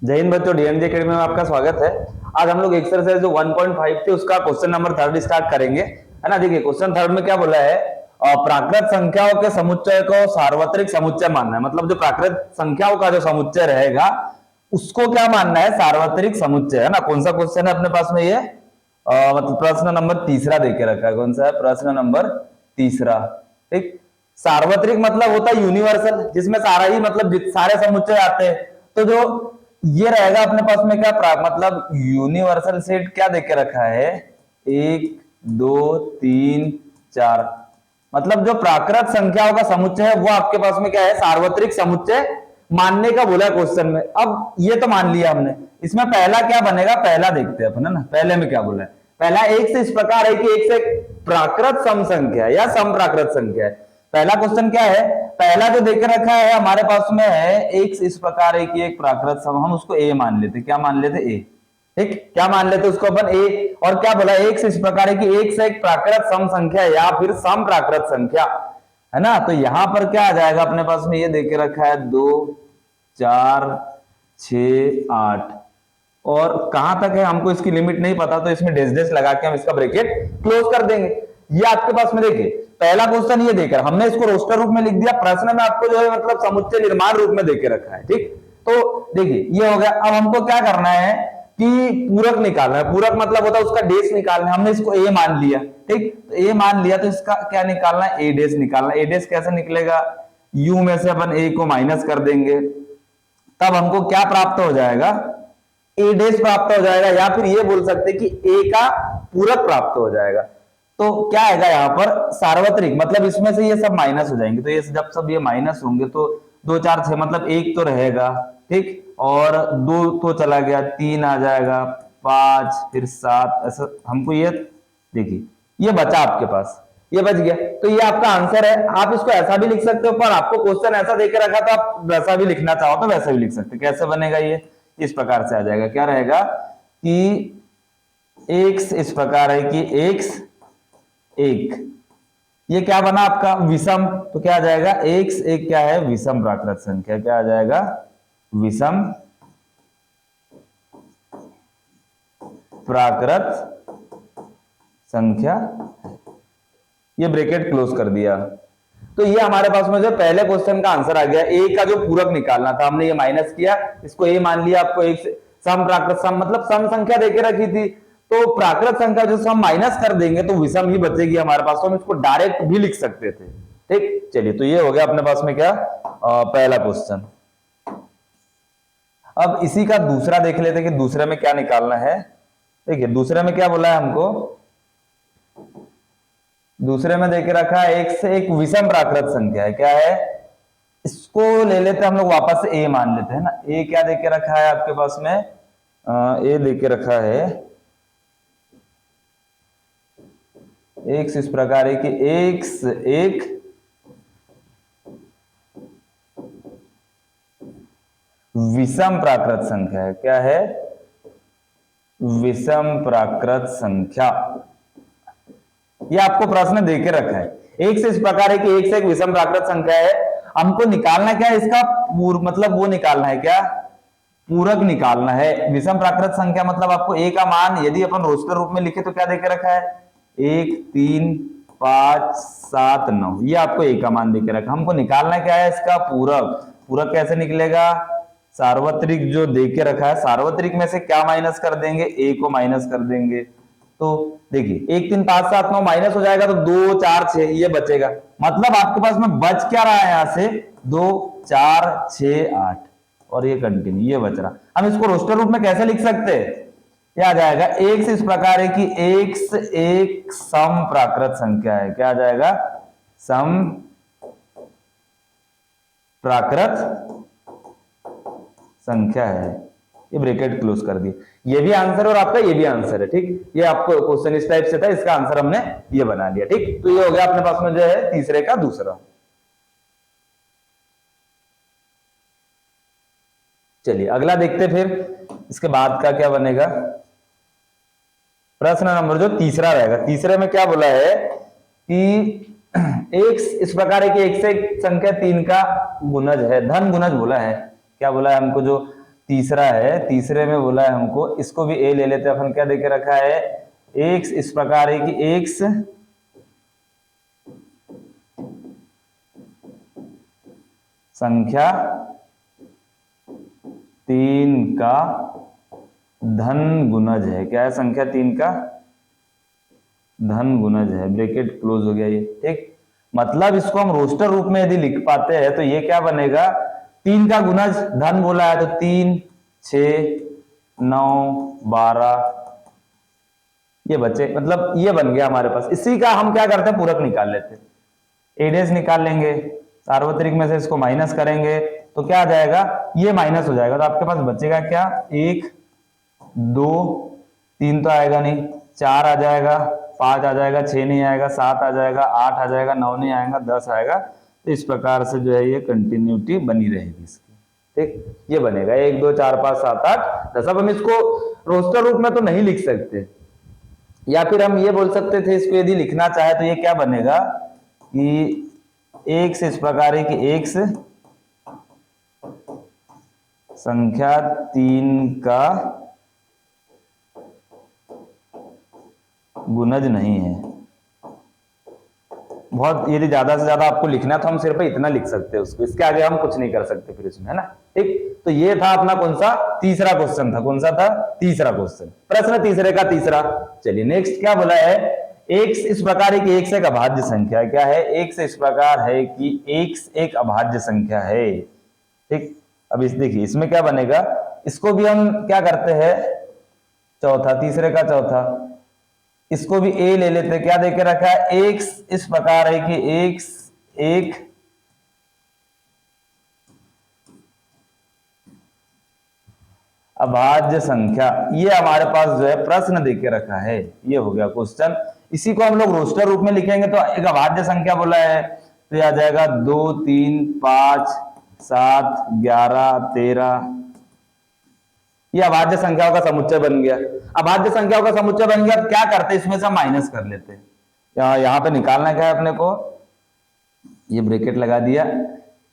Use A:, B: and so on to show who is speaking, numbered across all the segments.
A: जय हिंद बच्चों, डीएनजे एकेडमी में आपका स्वागत है। आज हम लोग एक्सरसाइज जो 1.5 थी उसका क्वेश्चन नंबर 3 स्टार्ट करेंगे, है ना। देखिए क्वेश्चन 3 में क्या बोला है, प्राकृत संख्याओं के समुच्चय को सार्वत्रिक समुच्चय मानना है। मतलब जो प्राकृत संख्याओं का जो समुच्चय रहेगा उसको क्या मानना है, सार्वत्रिक समुच्चय, है ना। कौन सा क्वेश्चन है अपने पास में, ये मतलब प्रश्न नंबर तीसरा देके रखा है। कौन सा है, प्रश्न नंबर तीसरा। ठीक, सार्वत्रिक मतलब होता है यूनिवर्सल, जिसमें सारा ही मतलब सारे समुच्चय आते हैं। तो जो ये रहेगा अपने पास में क्या, मतलब यूनिवर्सल सेट क्या देके रखा है, 1 2 3 4। मतलब जो प्राकृत संख्याओं का समुच्चय है वो आपके पास में क्या है, सार्वत्रिक समुच्चय मानने का बोला क्वेश्चन में। अब ये तो मान लिया हमने, इसमें पहला क्या बनेगा, पहला देखते हैं अपन, है ना। पहले में क्या बोला है, पहला एक से इस प्रकार है कि एक से प्राकृत सम संख्या या सम प्राकृत संख्या है। पहला क्वेश्चन क्या है, पहला जो देकर रखा है हमारे पास में है एक इस प्रकार है कि एक प्राकृत सम, हम उसको ए मान लेते। क्या मान लेते, ए। ठीक, क्या मान लेते उसको अपन, ए। और क्या बोला, एक से इस प्रकार है कि एक से एक प्राकृत सम संख्या या फिर सम प्राकृत संख्या, है ना। तो यहां पर क्या आ जाएगा अपने पास में, ये देके रखा है 2 4 6 8। और कहां तक है हमको इसकी लिमिट नहीं पता, तो इसमें डेस डेस लगा के हम इसका ब्रैकेट क्लोज कर देंगे। ये आपके पास में देखिए पहला क्वेश्चन ये देकर हमने इसको रोस्टर रूप में लिख दिया, प्रश्न में आपको जो है मतलब समुच्चय निर्माण रूप में देके रखा है। ठीक, तो देखिए ये हो गया। अब हमको क्या करना है कि पूरक निकालना है। पूरक मतलब होता है उसका डेस निकालना है। हमने इसको ए मान लिया, ठीक, तो ए मान लिया, तो इसका क्या निकालना है, ए डेस निकालना है। ए डेस कैसे निकलेगा, यू में से अपन ए को माइनस कर देंगे, तब हमको क्या प्राप्त हो जाएगा, ए डेश प्राप्त हो जाएगा, या फिर ये बोल सकते कि ए का पूरक प्राप्त हो जाएगा। तो क्या आएगा यहाँ पर, सार्वत्रिक मतलब इसमें से ये सब माइनस हो जाएंगे। तो ये जब सब ये माइनस होंगे तो 2 4 6 मतलब एक तो रहेगा, ठीक, और 2 तो चला गया, 3 आ जाएगा, 5 फिर 7, ऐसा हमको ये देखिए ये बचा आपके पास, ये बच गया। तो ये आपका आंसर है। आप इसको ऐसा भी लिख सकते हो, पर आपको क्वेश्चन ऐसा देके रखा तो आप वैसा भी लिखना चाहो तो वैसा भी लिख सकते। कैसे बनेगा ये, इस प्रकार से आ जाएगा। क्या रहेगा कि x इस प्रकार है कि x 1, ये क्या बना आपका विषम। तो क्या आ जाएगा, x एक क्या है, विषम प्राकृत संख्या। क्या आ जाएगा, विषम प्राकृत संख्या। ये ब्रैकेट क्लोज कर दिया। तो ये हमारे पास में जो पहले क्वेश्चन का आंसर आ गया। ए का जो पूरक निकालना था हमने ये माइनस किया, इसको ए मान लिया। आपको एक सम प्राकृत सम मतलब सम संख्या देके रखी थी, तो प्राकृत संख्या जो हम माइनस कर देंगे तो विषम ही बचेगी हमारे पास। तो हम इसको डायरेक्ट भी लिख सकते थे। ठीक, चलिए, तो ये हो गया अपने पास में क्या, पहला क्वेश्चन। अब इसी का दूसरा देख लेते कि दूसरे में क्या निकालना है। देखिए दूसरे में क्या बोला है हमको, दूसरे में देके रखा है एक से एक विषम प्राकृत संख्या है। क्या है, इसको ले लेते हम लोग वापस से ए मान लेते हैं ना। ए क्या देके रखा है आपके पास में, ए देके रखा है एक्स इस प्रकार है कि एक्स एक विषम प्राकृत संख्या है। क्या है, विषम प्राकृत संख्या। ये आपको प्रश्न देके रखा है, एक से इस प्रकार है कि एक से एक विषम प्राकृत संख्या है। हमको निकालना क्या है, इसका मतलब वो निकालना है, क्या, पूरक निकालना है। विषम प्राकृत संख्या मतलब आपको ए का मान यदि अपन रोस्टर रूप में लिखे तो क्या देके रखा है, 1 3 5 7 9, ये आपको ए का मान देके रखा। हमको निकालना क्या है, इसका पूरक। पूरक कैसे निकलेगा, सार्वत्रिक जो देके रखा है, सार्वत्रिक में से क्या माइनस कर देंगे, ए को माइनस कर देंगे। तो देखिए 1 3 5 7 9 माइनस हो जाएगा तो 2 4 6 ये बचेगा। मतलब आपके पास में बच क्या रहा है, यहां से 2 4 6 8 और ये कंटिन्यू, ये बच रहा। हम इसको रोस्टर रूप में कैसे लिख सकते हैं, क्या आ जाएगा, एक्स इस प्रकार है कि एक्स एक सम प्राकृत संख्या है। क्या आ जाएगा, सम प्राकृत संख्या है। ये ब्रैकेट क्लोज कर दी। ये भी आंसर और आपका ये भी आंसर है। ठीक, ये आपको क्वेश्चन इस टाइप से था, इसका आंसर हमने ये बना लिया। ठीक, तो ये हो गया अपने पास में जो है तीसरे का दूसरा। चलिए अगला देखते फिर इसके बाद का क्या बनेगा। प्रश्न नंबर जो तीसरा रहेगा, तीसरे में क्या बोला है कि एक इस प्रकार है कि एक से एक संख्या 3 का गुणज है, धन गुणज बोला है। क्या बोला है हमको, जो तीसरा है, तीसरे में बोला है हमको, इसको भी ए ले लेते हैं अपन। क्या देके रखा है, एक्स इस प्रकार है कि एक्स संख्या 3 का धन गुणज है। क्या है, संख्या 3 का धन गुणज है। ब्रैकेट क्लोज हो गया ये, ठीक। मतलब इसको हम रोस्टर रूप में यदि लिख पाते हैं तो ये क्या बनेगा, 3 का गुणज धन बोला है तो 3, 6, 9, 12 ये बचे, मतलब ये बन गया हमारे पास। इसी का हम क्या करते हैं, पूरक निकाल लेते हैं। एडेस निकाल लेंगे, सार्वत्रिक में से इसको माइनस करेंगे तो क्या आ जाएगा, ये माइनस हो जाएगा तो आपके पास बचेगा क्या, 1, 2, 3 तो आएगा नहीं, 4 आ जाएगा, 5 आ जाएगा, 6 नहीं आएगा, 7 आ जाएगा, 8 आ जाएगा, 9 नहीं आएगा, 10 आएगा। तो इस प्रकार से जो है ये कंटिन्यूटी बनी रहेगी इसकी, ठीक। ये बनेगा 1, 2, 4, 5, 7, 8, 10। अब हम इसको रोस्टर रूप में तो नहीं लिख सकते, या फिर हम ये बोल सकते थे, इसको यदि लिखना चाहे तो ये क्या बनेगा कि एक्स इस प्रकार है कि एक्स संख्या 3 का गुणज नहीं है। बहुत यदि ज्यादा से ज्यादा आपको लिखना है तो हम सिर्फ इतना लिख सकते हैं उसको, इसके आगे हम कुछ नहीं कर सकते फिर इसमें, है ना, ठीक। तो ये था अपना कौन सा, तीसरा क्वेश्चन था। कौन सा था, तीसरा क्वेश्चन, प्रश्न तीसरे का तीसरा। चलिए नेक्स्ट क्या बोला है, एक्स इस प्रकार है कि एक्स एक अभाज्य संख्या है। क्या है, एक्स इस प्रकार है कि एक्स एक अभाज्य संख्या है, ठीक। अब इस देखिए इसमें क्या बनेगा, इसको भी हम क्या करते हैं, चौथा, तीसरे का चौथा, इसको भी ए ले लेते। क्या देके रखा है, एक्स इस प्रकार है कि एक्स एक अभाज्य संख्या। ये हमारे पास जो है प्रश्न देके रखा है, ये हो गया क्वेश्चन। इसी को हम लोग रोस्टर रूप में लिखेंगे तो एक अभाज्य संख्या बोला है तो ये आ जाएगा 2, 3, 5, 7, 11, 13। ये अभाज्य संख्याओं का समुच्चय बन गया। अभाज्य संख्याओं का समुच्चय बन गया तो क्या करते हैं, इसमें से हम माइनस कर लेते हैं। यहाँ पे निकालना क्या है अपने को, ये ब्रैकेट लगा दिया।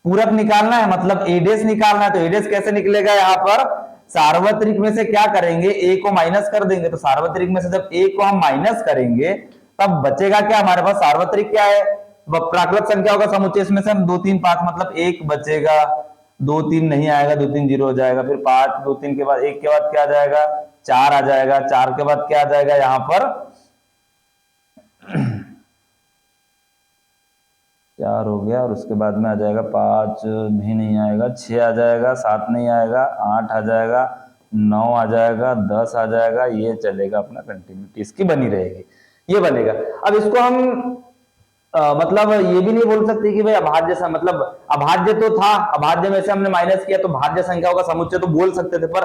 A: पूरक निकालना है, मतलब एडेस निकालना है। तो एडेस कैसे निकलेगा, यहाँ पर सार्वत्रिक में से क्या करेंगे, ए को माइनस कर देंगे। तो सार्वत्रिक में से जब ए को हम माइनस करेंगे तब बचेगा क्या हमारे पास, सार्वत्रिक क्या है, प्राकृत संख्याओं का समुच्चय। इसमें से हम 2, 3, 5 मतलब 1 बचेगा, 2, 3 नहीं आएगा, 2, 3 0 हो जाएगा। फिर 5, 2, 3 के बाद 1 के बाद क्या आ जाएगा, 4 आ जाएगा। 4 के बाद क्या आ जाएगा, यहाँ पर 4 हो गया, और उसके बाद में आ जाएगा 5 भी नहीं आएगा, 6 आ जाएगा, 7 नहीं आएगा, 8 आ जाएगा, 9 आ जाएगा, 10 आ जाएगा। ये चलेगा अपना, कंटिन्यूटी इसकी बनी रहेगी, ये बनेगा। अब इसको हम मतलब ये भी नहीं बोल सकते कि भाई अभाज्य मतलब अभाज्य तो था, अभाज्य में से हमने माइनस किया तो भाज्य संख्याओं का समुच्चय तो बोल सकते थे, पर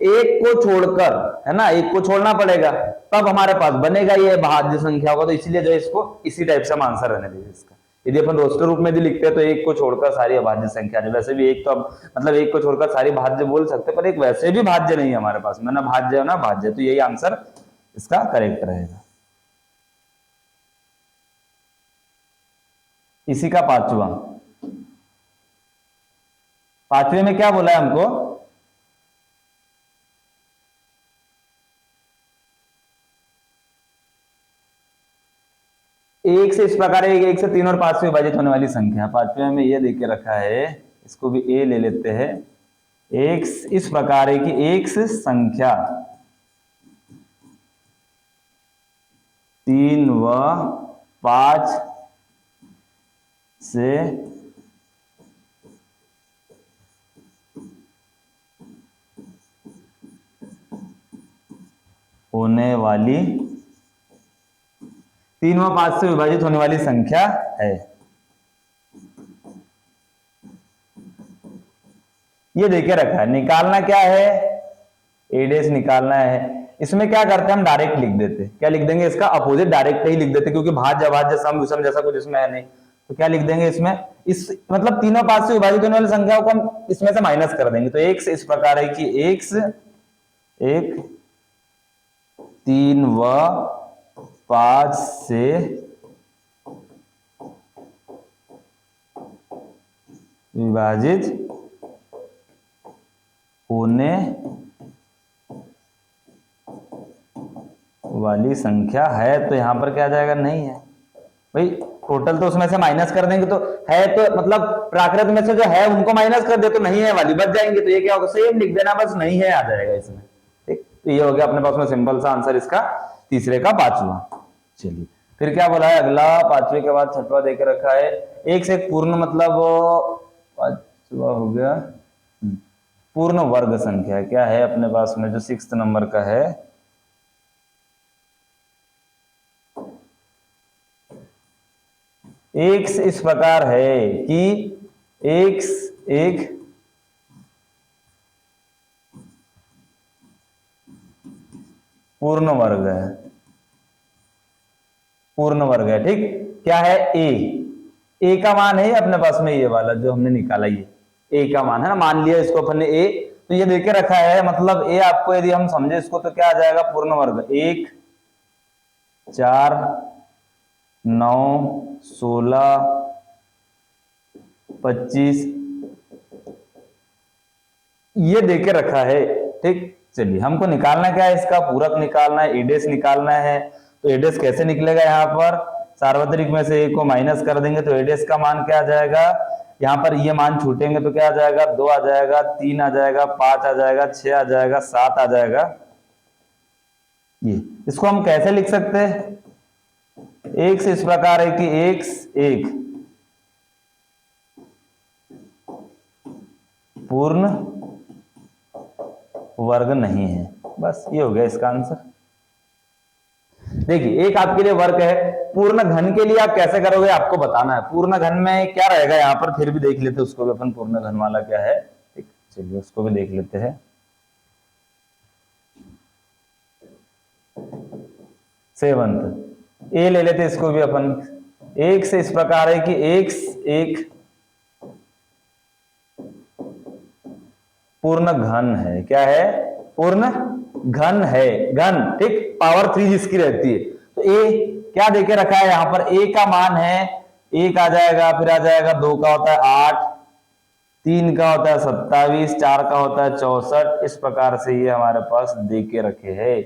A: एक को छोड़कर, है ना, एक को छोड़ना पड़ेगा तब हमारे पास बनेगा ये भाज्य संख्या होगा। तो इसलिए जो है इसको इसी टाइप से हम आंसर रहने देंगे इसका। यदि अपन रोस्टर रूप में भी लिखते हैं तो एक को छोड़कर सारी अभाज्य संख्या, वैसे भी एक तो मतलब एक को छोड़कर सारी भाज्य बोल सकते हैं, पर एक वैसे भी भाज्य नहीं है हमारे पास में, ना भाज्य है ना भाज्य, तो यही आंसर इसका करेक्ट रहेगा। इसी का पांचवें में क्या बोला है हमको, एक से इस प्रकार है, 1 से 3 और 5 से विभाजित होने वाली संख्या। पांचवें में ये देख के रखा है, इसको भी ए ले लेते हैं। एक इस प्रकार है कि एक संख्या 3 व 5 से होने वाली 3 व 5 से विभाजित होने वाली संख्या है। ये देखे रखा है, निकालना क्या है, एडेस निकालना है। इसमें क्या करते हैं हम डायरेक्ट लिख देते, क्या लिख देंगे, इसका अपोजिट डायरेक्ट ही लिख देते, क्योंकि भाज्य अभाज्य सम विषम जैसा कुछ इसमें है नहीं। तो क्या लिख देंगे इसमें, इस मतलब 3 और 5 से विभाजित होने वाली संख्याओं को हम इसमें से माइनस कर देंगे। तो एक से इस प्रकार है कि एक 3 व 5 से विभाजित होने वाली संख्या है, तो यहां पर क्या आ जाएगा, नहीं है भाई। टोटल तो उसमें से माइनस कर देंगे तो है, तो मतलब प्राकृत में से जो है उनको माइनस कर दे तो नहीं है वाली बच जाएंगे, तो ये क्या होगा, सेम लिख देना, बस नहीं है आ जाएगा इसमें। ठीक, तो ये हो गया अपने पास में सिंपल सा आंसर इसका तीसरे का पांचवा। चलिए फिर क्या बोला है अगला, पांचवे के बाद छठवा देके रखा है, एक से एक पूर्ण, मतलब पांचवा हो गया पूर्ण वर्ग संख्या। क्या है अपने पास में जो 6th नंबर का है, x इस प्रकार है कि x एक पूर्ण वर्ग है, पूर्ण वर्ग है। ठीक, क्या है, a का मान है अपने पास में, ये वाला जो हमने निकाला, ये a का मान है ना, मान लिया इसको अपन ने a, तो ये देके रखा है, मतलब a आपको यदि हम समझे इसको तो क्या आ जाएगा, पूर्ण वर्ग 1 4 9 16 25 ये देके रखा है। ठीक, चलिए हमको निकालना क्या है, इसका पूरक निकालना है, एडेस निकालना है। तो एडेस कैसे निकलेगा, यहाँ पर सार्वत्रिक में से एक को माइनस कर देंगे तो एडेस का मान क्या आ जाएगा, यहाँ पर ये मान छूटेंगे तो क्या आ जाएगा, 2 आ जाएगा, 3 आ जाएगा, 5 आ जाएगा, 6 आ जाएगा, 7 आ जाएगा। ये इसको हम कैसे लिख सकते हैं, x इस प्रकार है कि x एक पूर्ण वर्ग नहीं है, बस ये हो गया इसका आंसर। देखिए एक आपके लिए वर्क है, पूर्ण घन के लिए आप कैसे करोगे आपको बताना है। पूर्ण घन में क्या रहेगा यहाँ पर, फिर भी देख लेते हैं उसको भी अपन, पूर्ण घन वाला क्या है। ठीक, चलिए उसको भी देख लेते हैं। सेवंथ ए ले लेते इसको भी अपन। एक से इस प्रकार है कि x एक पूर्ण घन है। क्या है, पूर्ण घन है, घन। ठीक, पावर 3 जिसकी रहती है। तो a क्या देके रखा है यहाँ पर, a का मान है 1 आ जाएगा, फिर आ जाएगा 2 का होता है 8, 3 का होता है 27, 4 का होता है 64। इस प्रकार से ये हमारे पास देके रखे हैं।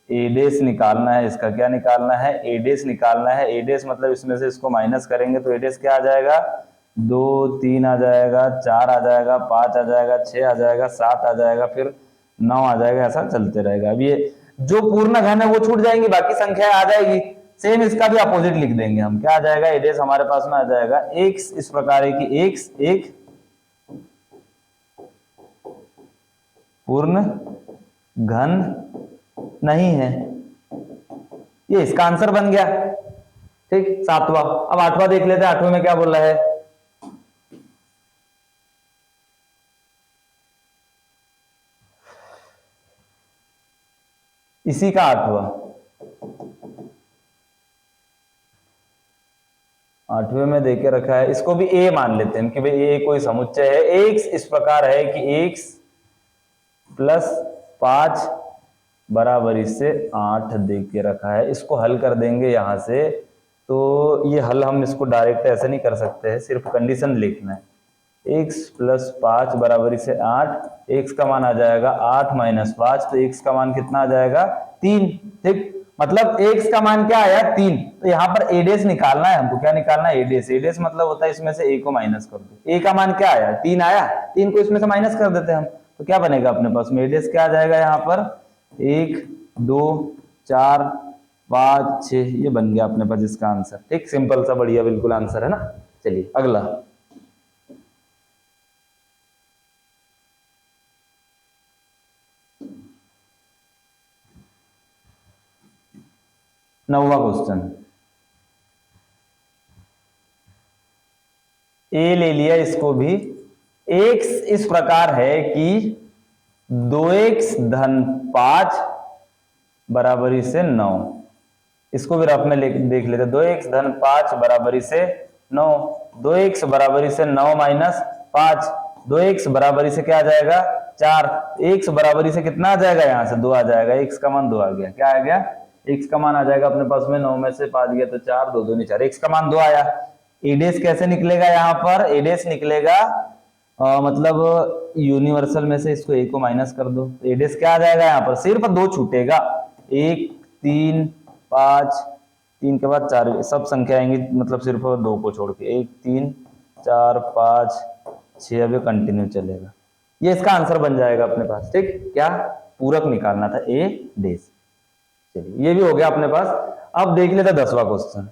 A: एडेस निकालना है, इसका क्या निकालना है, एडेस निकालना है। एडेस मतलब इसमें से इसको माइनस करेंगे तो एडेस क्या आ जाएगा, 2 3 आ जाएगा, 4 आ जाएगा, 5 आ जाएगा, 6 आ जाएगा, 7 आ जाएगा, फिर 9 आ जाएगा, ऐसा चलते रहेगा। अब ये जो पूर्ण घन है वो छूट जाएंगी, बाकी संख्या आ जाएगी। सेम इसका भी अपोजिट लिख देंगे हम, क्या आ जाएगा, एडेस हमारे पास में आ जाएगा x इस प्रकार है कि x एक पूर्ण घन नहीं है। ये इसका आंसर बन गया। ठीक, 7वां। अब 8वां देख लेते हैं, 8वें में क्या बोला है, इसी का 8वें में देके रखा है, इसको भी a मान लेते हैं कि भाई a कोई समुच्चय है। x इस प्रकार है कि x प्लस 5 बराबर इससे 8 दे के रखा है। इसको हल कर देंगे यहां से, तो ये हल हम इसको डायरेक्ट ऐसे नहीं कर सकते हैं, सिर्फ कंडीशन लिखना है। x प्लस 5 बराबर इससे 8, x का मान आ जाएगा 8 माइनस 5, तो x का मान कितना आ जाएगा, 3। ठीक, मतलब x का मान क्या आया, 3। तो यहाँ पर एडेस निकालना है हमको। क्या निकालना है, एडेस। एडेस मतलब होता है इसमें से a को माइनस कर दो। a का मान क्या आया, 3 आया, 3 को इसमें से माइनस कर देते हैं हम, तो क्या बनेगा अपने पास में, एडेस क्या आ जाएगा यहाँ पर, 1 2 4 5 6, ये बन गया अपने पास इसका आंसर। ठीक, सिंपल सा बढ़िया बिल्कुल आंसर है ना। चलिए अगला, नौवां क्वेश्चन। ए ले लिया इसको भी। x इस प्रकार है कि 2x धन 5 बराबरी से 9। इसको भी रफ में देख लेते, 2x धन 5 बराबरी से 9। 2x बराबरी से 9 माइनस 5, 2x बराबरी से क्या आ जाएगा, 4। x बराबरी से कितना आ जाएगा, यहाँ से 2 आ जाएगा, x का मान 2 आ गया। क्या आ गया, x का मान आ जाएगा अपने पास में, 9 में से 5 गया तो 4, 2 2 नहीं 4, x का मान 2 आया। एडेस कैसे निकलेगा, यहाँ पर एडेस निकलेगा मतलब यूनिवर्सल में से इसको ए को माइनस कर दो, तो एडेस क्या आ जाएगा यहाँ पर, सिर्फ दो छूटेगा, 1 3 5, 3 के बाद 4, सब संख्या आएंगी मतलब सिर्फ दो को छोड़ के, 1 3 4 5 6, अब ये कंटिन्यू चलेगा। ये इसका आंसर बन जाएगा अपने पास। ठीक, क्या पूरक निकालना था, ए डेस। चलिए ये भी हो गया अपने पास। अब देख लेते 10वां क्वेश्चन।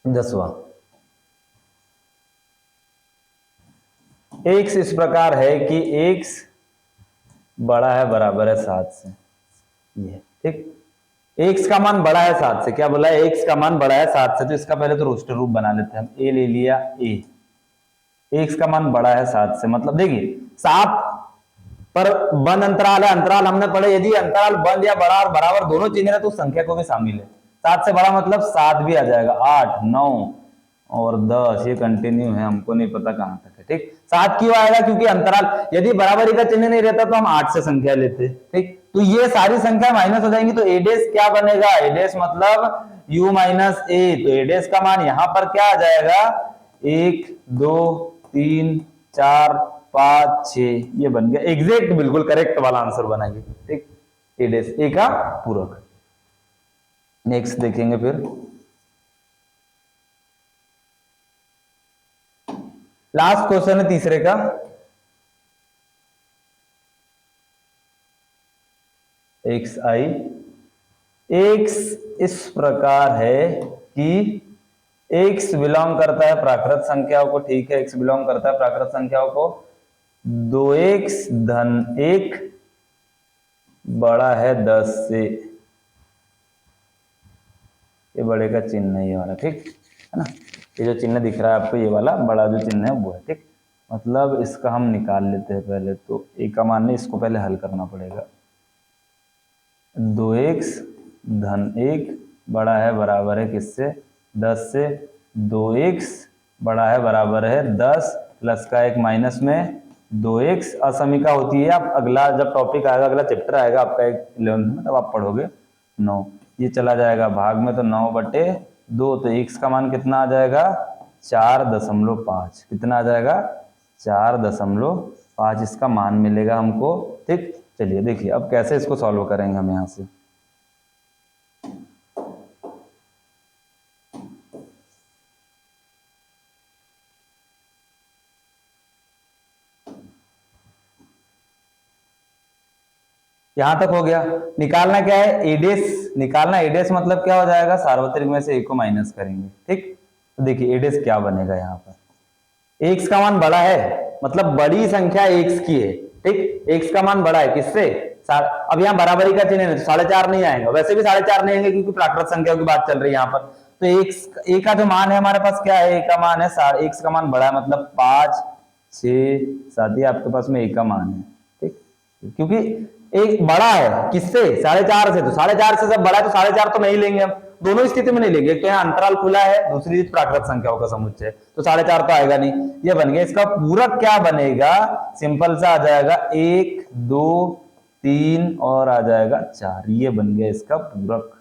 A: 10वां, x इस प्रकार है कि x बड़ा है बराबर है 7 से, ये ठीक। x का मान बड़ा है 7 से, क्या बोला है, x का मान बड़ा है 7 से, तो इसका पहले तो रोस्टर रूप बना लेते हैं हम, a ले लिया, a x का मान बड़ा है 7 से, मतलब देखिए 7 पर बंद अंतराल है, अंतराल हमने पढ़े, यदि अंतराल बंद या बड़ा और बराबर दोनों चिन्ह है तो संख्या को भी शामिल है। 7 से बड़ा मतलब 7 भी आ जाएगा, 8 9 और 10, ये कंटिन्यू है, हमको नहीं पता कहां तक है। ठीक, 7 क्यों आएगा, क्योंकि अंतराल, यदि बराबरी का चिन्ह नहीं रहता तो हम 8 से संख्या लेते। ठीक, तो ये सारी संख्या माइनस हो जाएंगी, तो एडेस क्या बनेगा, एडेस मतलब u माइनस ए, तो एडेस का मान यहां पर क्या आ जाएगा, 1 2 3 4 5 6, ये बन गया एग्जैक्ट, बिल्कुल करेक्ट वाला आंसर बनाएंगे। ठीक, एडेस ए का पूरक। नेक्स्ट देखेंगे फिर, लास्ट क्वेश्चन है तीसरे का। एक्स आई, एक्स इस प्रकार है कि एक्स बिलोंग करता है प्राकृत संख्याओं को, ठीक है, एक्स बिलोंग करता है प्राकृत संख्याओं को, 2x धन 1 बड़ा है 10 से, ये बड़े का चिन्ह है ये वाला, ठीक है ना, ये जो चिन्ह दिख रहा है आपको, ये वाला बड़ा जो चिन्ह है वो है। ठीक, मतलब इसका हम निकाल लेते हैं पहले, तो ए का मान नहीं, इसको पहले हल करना पड़ेगा। 2x धन 1 बड़ा है बराबर है किससे, 10 से, 2x बड़ा है बराबर है 10 प्लस का एक माइनस में 2x, असमीका होती है। आप अगला जब टॉपिक आएगा, अगला चैप्टर आएगा आपका 11th में, तब आप पढ़ोगे 9, ये चला जाएगा भाग में, तो 9/2, तो x का मान कितना आ जाएगा, 4.5, कितना आ जाएगा, 4.5 इसका मान मिलेगा हमको। ठीक, चलिए देखिए अब कैसे इसको सॉल्व करेंगे हम यहां से। यहां तक हो गया। निकालना क्या है, एडेस निकालना, एडेस मतलब क्या हो जाएगा, सार्वत्रिक में से एक को माइनस करेंगे। ठीक, तो देखिए एडेस क्या बनेगा, यहाँ पर एक्स का मान बड़ा है, मतलब बड़ी संख्या एक्स की है। ठीक, एक्स का मान बड़ा है किससे, अब यहाँ बराबरी का चिन्ह है तो 4.5 नहीं आएगा, वैसे भी 4.5 नहीं आएंगे क्योंकि प्राकृत संख्या की बात चल रही है यहाँ पर। तो ए का जो मान है हमारे पास क्या है, ए का मान है, एक्स का मान बड़ा है मतलब 5 6 7, आपके पास में ए का मान है। ठीक, क्योंकि एक बड़ा है किससे, 4.5 से, तो 4.5 से जब बड़ा है तो 4.5 तो नहीं लेंगे हम, दोनों स्थिति में नहीं लेंगे, एक तो यहाँ अंतराल खुला है, दूसरी प्राकृत संख्याओं का समुच्चय, तो 4.5 तो आएगा नहीं, ये बन गया। इसका पूरक क्या बनेगा, सिंपल सा आ जाएगा 1 2 3 और आ जाएगा 4, ये बन गया इसका पूरक।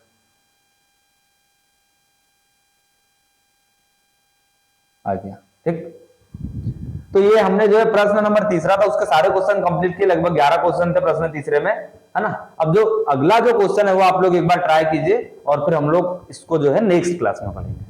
A: आ गया। ठीक, तो ये हमने जो है प्रश्न नंबर तीसरा था उसके सारे क्वेश्चन कंप्लीट किए, लगभग 11 क्वेश्चन थे प्रश्न तीसरे में, है ना। अब जो अगला जो क्वेश्चन है वो आप लोग एक बार ट्राई कीजिए और फिर हम लोग इसको जो है नेक्स्ट क्लास में पढ़ेंगे।